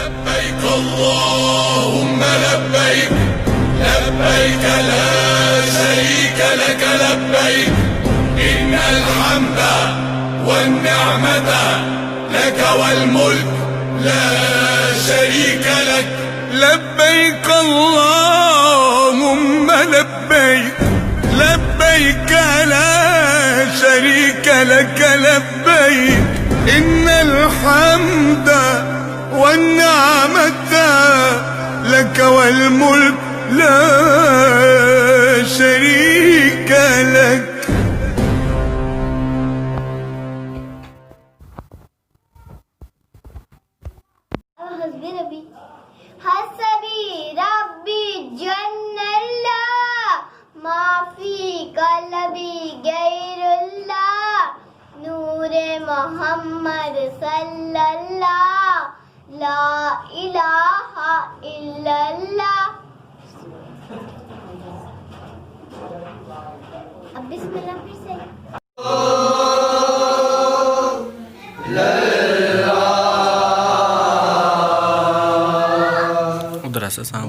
لبيك اللهم لبيك لبيك لا شريك لك لبيك إن الحمد والنعمة لك والملك لا شريك لك لبيك اللهم لبيك لبيك لا شريك لك لبيك إن الحمد والنعمة لك والملك لا شريك لك. حسبي ربي جل الله ما في قلبي غير الله نور محمد صلی اللہ لا الہ الا اللہ. اب بسم اللہ پھر سے. ادھر ایسا سام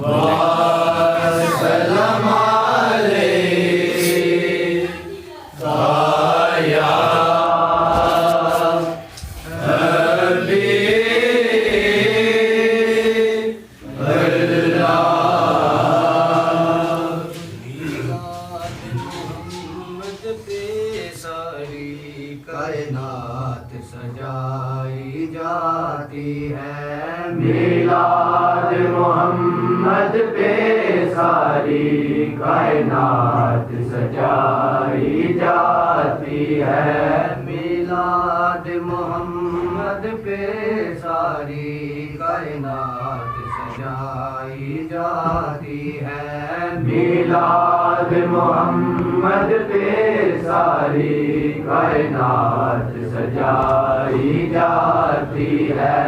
کائنات سجائی جاتی ہے میلاد محمد پہ ساری کائنات سجائی جاتی ہے میلاد محمد پہ ساری کائنات سجائی جاتی ہے میلاد محمد پہ ساری کائنات سجائی جاتی ہے.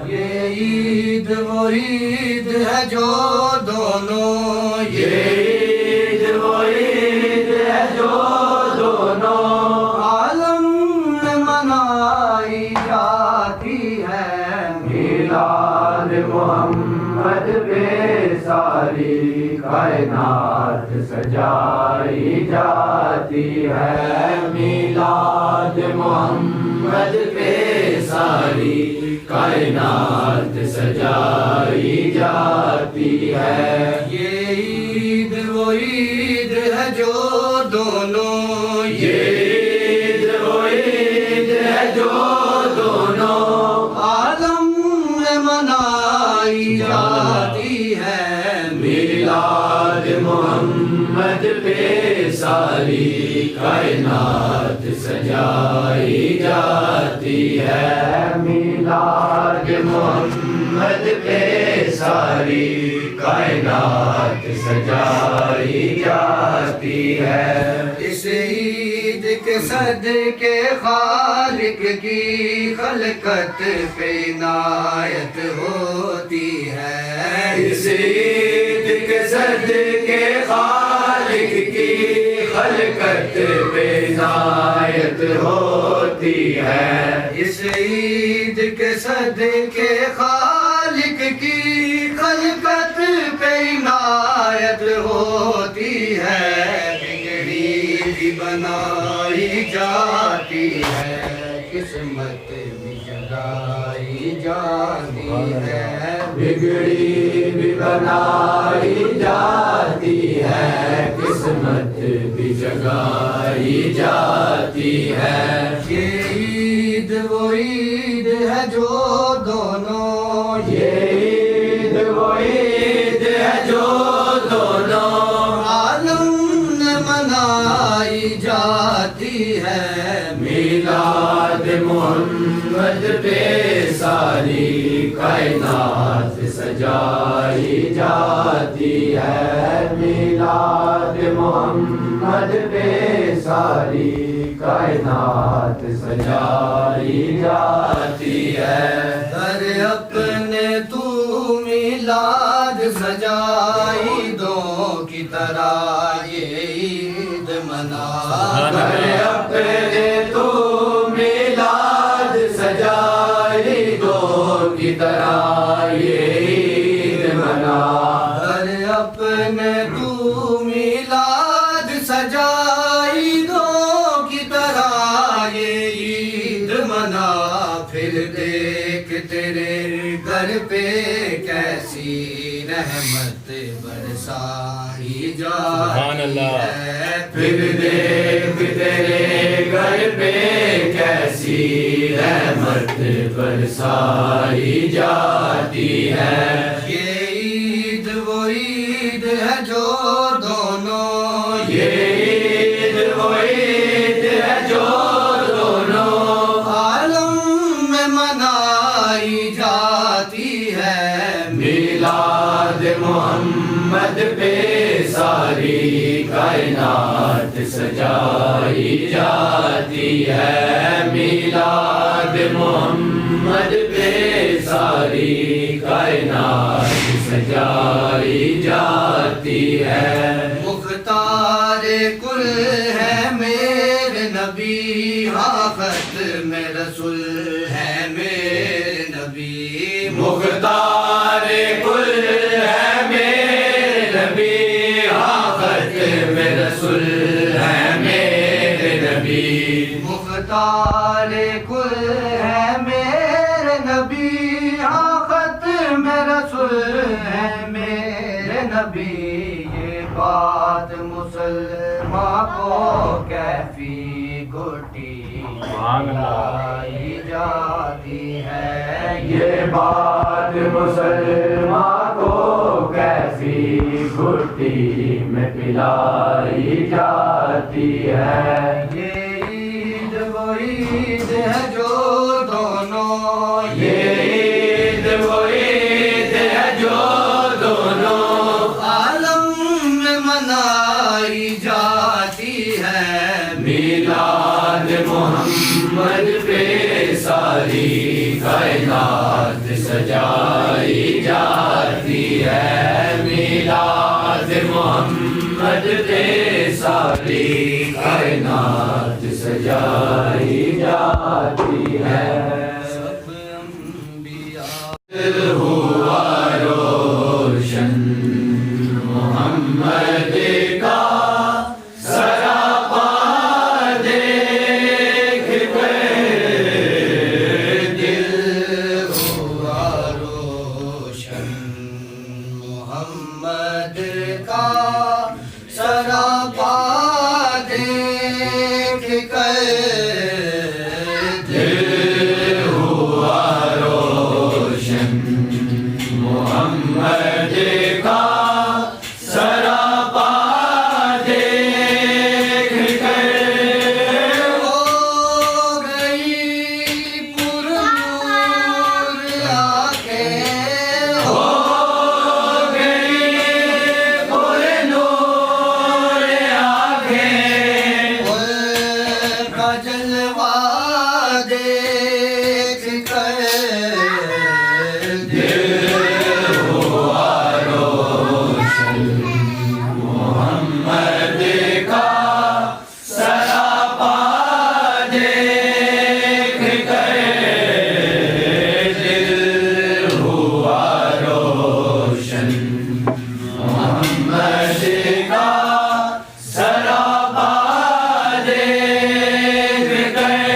یہ عید وہ عید ہے جو دونوں یہ عید وہ عید ہے جو دونوں عالم میں منائی جاتی ہے میلاد محمد پہ ساری کائنات سجائی جاتی ہے میلاد محمد پہ ساری کائنات سجائی جاتی ہے. یہ عید وہ عید ہے جو دونوں یہ عید وہ عید ہے جو دونوں عالم میں منائی جاتی ہے میلاد محمد پہ ساری کائنات سجائی جاتی ہے میلاد محمد پہ ساری کائنات سجائی جاتی ہے. اس عید کے صدقے خالق کی خلقت پہ عنایت ہوتی ہے اس عید کے صدقے خالق کی خلقت پہ عنایت ہوتی ہے اس عید کے صدقے خالق کی خلقت پہ عنایت ہوتی ہے بگڑی بھی بنائی جاتی ہے قسمت بھی جگائی جاتی ہے بگڑی بھی بنائی جاتی ہے قسمت بھی جگائی جاتی ہے. یہ عید وہ عید ہے جو دونوں یہ عید وہ عید ہے جو دونوں عالم میں منائی جاتی ہے میلاد محمد پہ ساری کائنات سجائی جاتی ہے میلاد محمد پہ ساری کائنات سجائی جاتی ہے. در اپنے تو میلاد سجائی دو کی طرح یہ عید منا در اپنے تو میلاد سجائی دو کی کی طرح یہ عید منا، ہر اپنے تو میلاد سجا، عیدوں کی طرح یہ عید منا، پھر دیکھ تیرے گھر پہ کیسی رحمت برسائی جاتی ہے، پھر دیکھ تیرے گھر پہ کیسی رحمت برسائی جاتی ہے۔ یہ عید وہ عید ہے جو دونوں، یہ عید وہ عید ہے جو دونوں عالم میں منائی جاتی ہے، میلاد محمد پہ ساری کائنات سجائی جاتی ہے، میلاد محمد پہ ساری کائنات سجائی جاتی ہے۔ مختار کل ہے میرے نبی، ہاں ختم رسول ہے میرے نبی، مختار کل ہے میرے نبی، ہاں ختم رسول ہے میرے نبی، مختار کل ہے میرے نبی، ہاں ختم رسول ہے میرے نبی، یہ بات مسلمان کو کیفی گھٹی لائی جاتی ہے، یہ بات مسلمان کو کیفی گھٹی میں پلائی جاتی ہے۔ یہ عید وہ عید ہے جو دونوں، یہ عید وہ عید ہے جو دونوں عالم میں منائی جاتی ہے، میلاد محمد پہ ساری کائنات سجائی جاتی ہے، میلاد محمد پہ ساری کائنات سجائی جاتی ہے۔ سب انبیاء ہوا روشن محمد کا سراپا دیکھ کر، دل ہوا روشن محمد کا سراپا دیکھ کر، دل ہوا روشن محمد کا سراپا دیکھ کر، ہو گئی پرنور آنکھیں، ہو گئی پرنور آنکھیں، ان کا جلوہ دیکھ کر، دل ہوا روشن محمد کا سراپا دیکھ کر، دل ہوا روشن محمد کا سراپا دیکھ کر،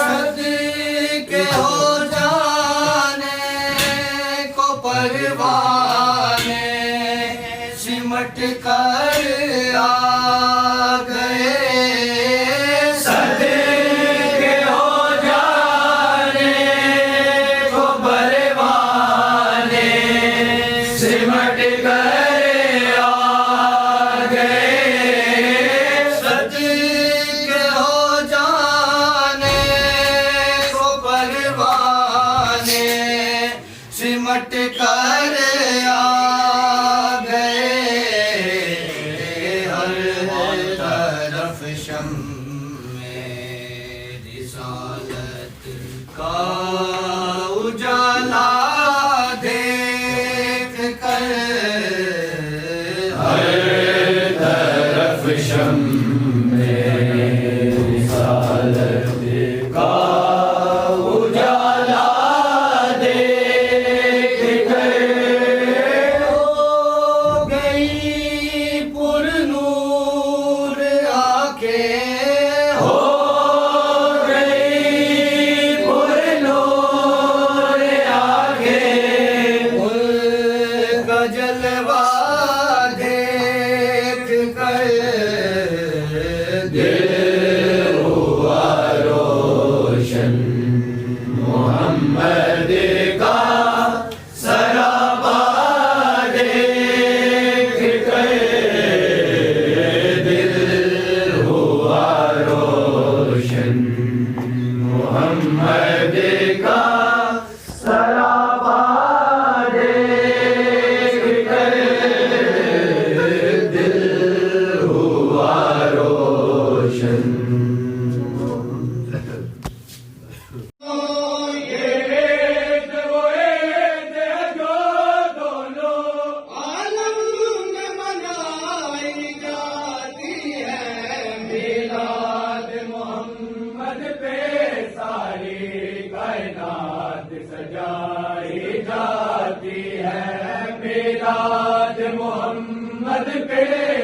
صدقے ہو جانے کو پروانے سمٹ کر آ گئے، صدقے ہو جانے کو پروانے سمٹ کر آ گئے، صدقے ہو جانے کو پروانے سمٹ کر آ گئے، ہر طرف شمع رسالت کا اجالا دیکھ کر، ہر طرف شمع رسالت کا اجالا دیکھ سجائی جاتی ہے میلاد محمد پہ